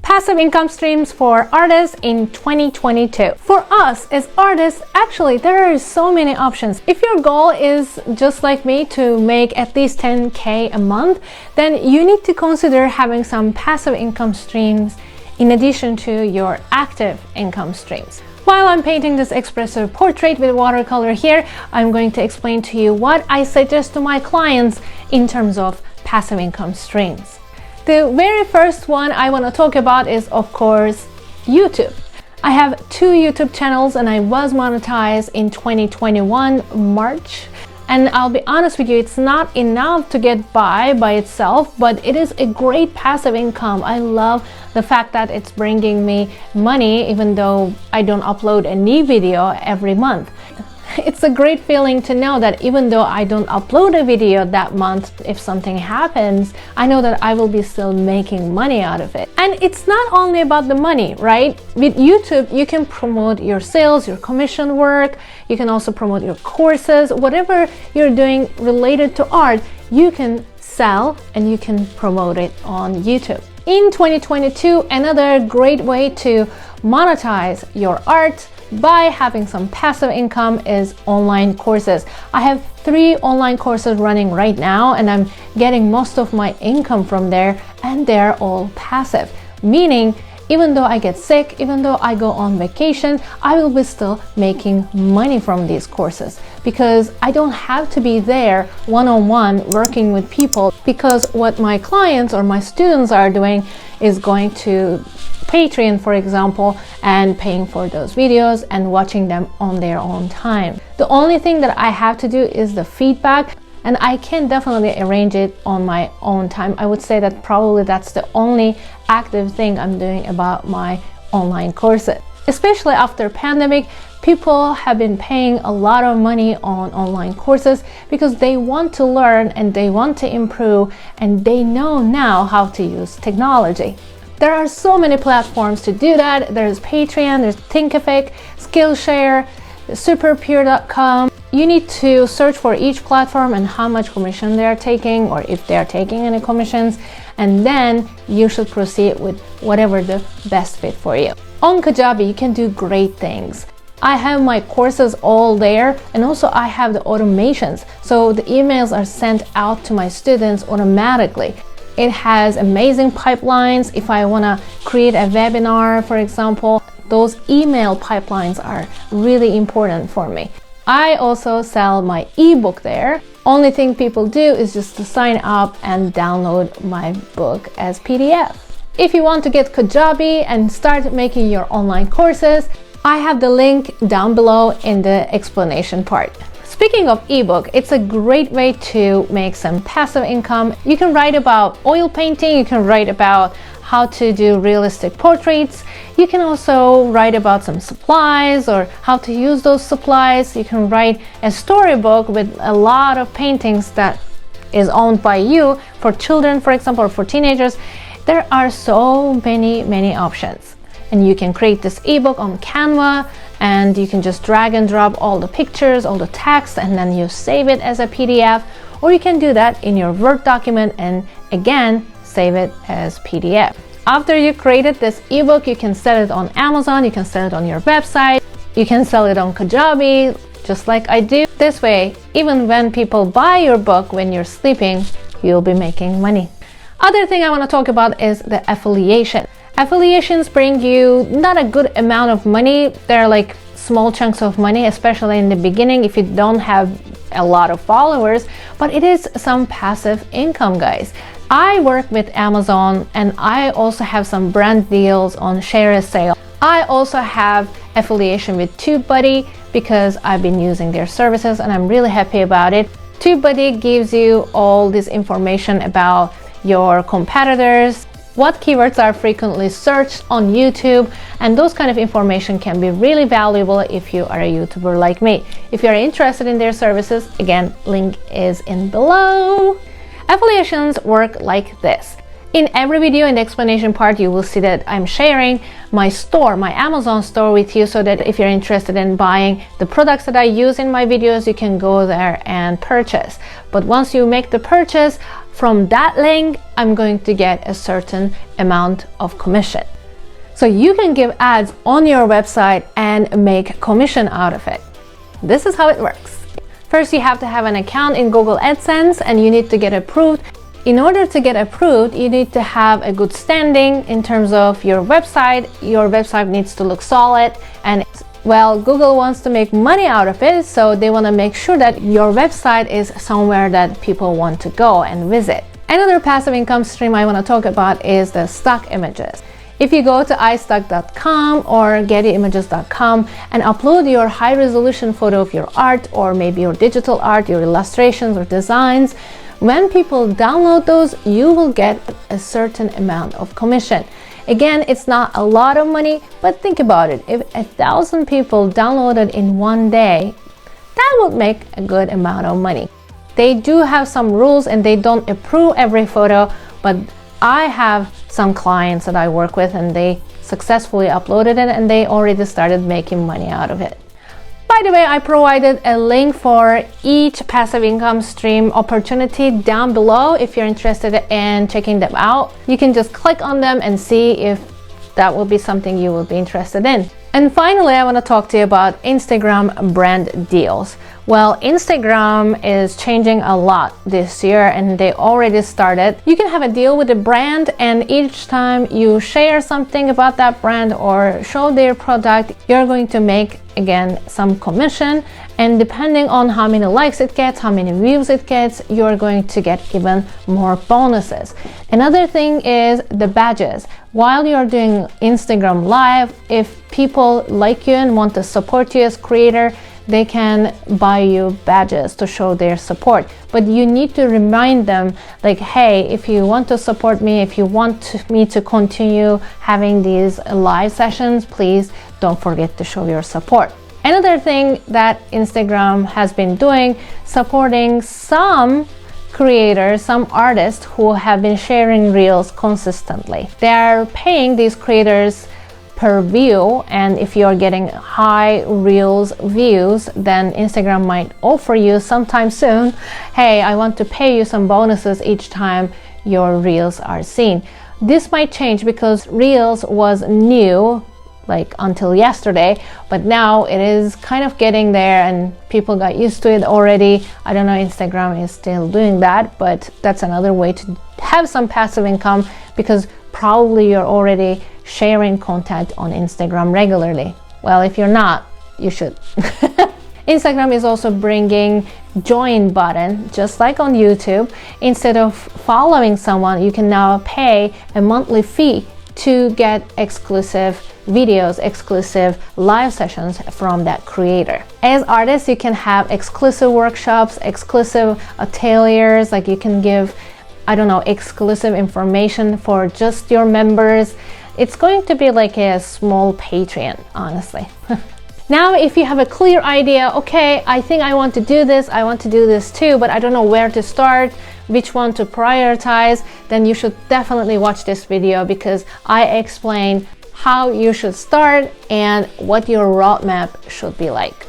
Passive income streams for artists in 2022. For us as artists, actually there are so many options. If your goal is just like me to make at least 10K a month, then you need to consider having some passive income streams in addition to your active income streams. While I'm painting this expressive portrait with watercolor here, I'm going to explain to you what I suggest to my clients in terms of passive income streams. The very first one I want to talk about is, of course, YouTube. I have 2 YouTube channels and I was monetized in 2021 March. And I'll be honest with you, it's not enough to get by itself, but it is a great passive income. I love the fact that it's bringing me money even though I don't upload a new video every month. It's a great feeling to know that even though I don't upload a video that month, if something happens, I know that I will be still making money out of it. And it's not only about the money, right? With YouTube, you can promote your sales, your commission work. You can also promote your courses. Whatever you're doing related to art, you can sell and you can promote it on YouTube. In 2022, another great way to monetize your art by having some passive income is online courses. I have 3 online courses running right now and I'm getting most of my income from there, and they're all passive, meaning even though I get sick, even though I go on vacation, I will be still making money from these courses because I don't have to be there one-on-one working with people, because what my clients or my students are doing is going to Patreon, for example, and paying for those videos and watching them on their own time. The only thing that I have to do is the feedback, and I can definitely arrange it on my own time. I would say that probably that's the only active thing I'm doing about my online courses. Especially after pandemic, people have been paying a lot of money on online courses because they want to learn and they want to improve, and they know now how to use technology. There are so many platforms to do that. There's Patreon, there's Thinkific, Skillshare, superpure.com. You need to search for each platform and how much commission they are taking, or if they are taking any commissions, and then you should proceed with whatever the best fit for you. On Kajabi, you can do great things. I have my courses all there, and also I have the automations, so the emails are sent out to my students automatically. It has amazing pipelines. If I want to create a webinar, for example, those email pipelines are really important for me. I also sell my ebook there. Only thing people do is just to sign up and download my book as PDF. If you want to get Kajabi and start making your online courses, I have the link down below in the explanation part. Speaking of ebook, it's a great way to make some passive income. You can write about oil painting, you can write about how to do realistic portraits. You can also write about some supplies or how to use those supplies. You can write a storybook with a lot of paintings that is owned by you for children, for example, or for teenagers. There are so many options. And you can create this ebook on CANVA, and you can just drag and drop all the pictures, all the text, and then you save it as a PDF, or you can do that in your Word document and again save it as PDF. After you created this ebook, you can sell it on Amazon, you can sell it on your website, you can sell it on Kajabi, just like I do. This way, even when people buy your book when you're sleeping, you'll be making money. Other thing I want to talk about is the affiliation. Affiliations bring you not a good amount of money. They're like small chunks of money, especially in the beginning if you don't have a lot of followers, but it is some passive income, guys. I work with Amazon and I also have some brand deals on Share a Sale. I also have affiliation with TubeBuddy because I've been using their services and I'm really happy about it. TubeBuddy gives you all this information about your competitors, what keywords are frequently searched on YouTube, and those kind of information can be really valuable if you are a YouTuber like me. If you're interested in their services, again, link is in below. Affiliations work like this. In every video in the explanation part, you will see that I'm sharing my store, my Amazon store with you, so that if you're interested in buying the products that I use in my videos, you can go there and purchase. But once you make the purchase, from that link, I'm going to get a certain amount of commission. So you can give ads on your website and make commission out of it. This is how it works. First, you have to have an account in Google AdSense and you need to get approved. In order to get approved, you need to have a good standing in terms of your website. Your website needs to look solid, and well, Google wants to make money out of it, so they want to make sure that your website is somewhere that people want to go and visit. Another passive income stream I want to talk about is the stock images. If you go to istock.com or gettyimages.com and upload your high-resolution photo of your art, or maybe your digital art, your illustrations or designs, when people download those, you will get a certain amount of commission. Again, it's not a lot of money, but think about it. If 1,000 people downloaded in one day, that would make a good amount of money. They do have some rules and they don't approve every photo, but I have some clients that I work with and they successfully uploaded it and they already started making money out of it. By the way, I provided a link for each passive income stream opportunity down below. If you're interested in checking them out, you can just click on them and see if that will be something you will be interested in. And finally, I want to talk to you about Instagram brand deals. Well, Instagram is changing a lot this year and they already started. You can have a deal with a brand, and each time you share something about that brand or show their product, you're going to make, again, some commission. And depending on how many likes it gets, how many views it gets, you're going to get even more bonuses. Another thing is the badges. While you're doing Instagram Live, if people like you and want to support you as creator, they can buy you badges to show their support. But you need to remind them, like, hey, if you want to support me, if you want me to continue having these live sessions, please don't forget to show your support. Another thing that Instagram has been doing, supporting some creators, some artists who have been sharing reels consistently. They are paying these creators per view, and if you're getting high reels views, then Instagram might offer you sometime soon, hey, I want to pay you some bonuses each time your reels are seen. This might change because reels was new like until yesterday, but now it is kind of getting there and people got used to it already. I don't know, Instagram is still doing that, but that's another way to have some passive income, because probably you're already sharing content on Instagram regularly. Well, if you're not, you should. Instagram is also bringing join button, just like on YouTube. Instead of following someone, you can now pay a monthly fee to get exclusive videos, exclusive live sessions from that creator. As artists, you can have exclusive workshops, exclusive ateliers, like you can give, I don't know, exclusive information for just your members. It's going to be like a small Patreon, honestly. Now, if you have a clear idea, okay, I think I want to do this, I want to do this too, but I don't know where to start, which one to prioritize, then you should definitely watch this video, because I explain how you should start and what your roadmap should be like.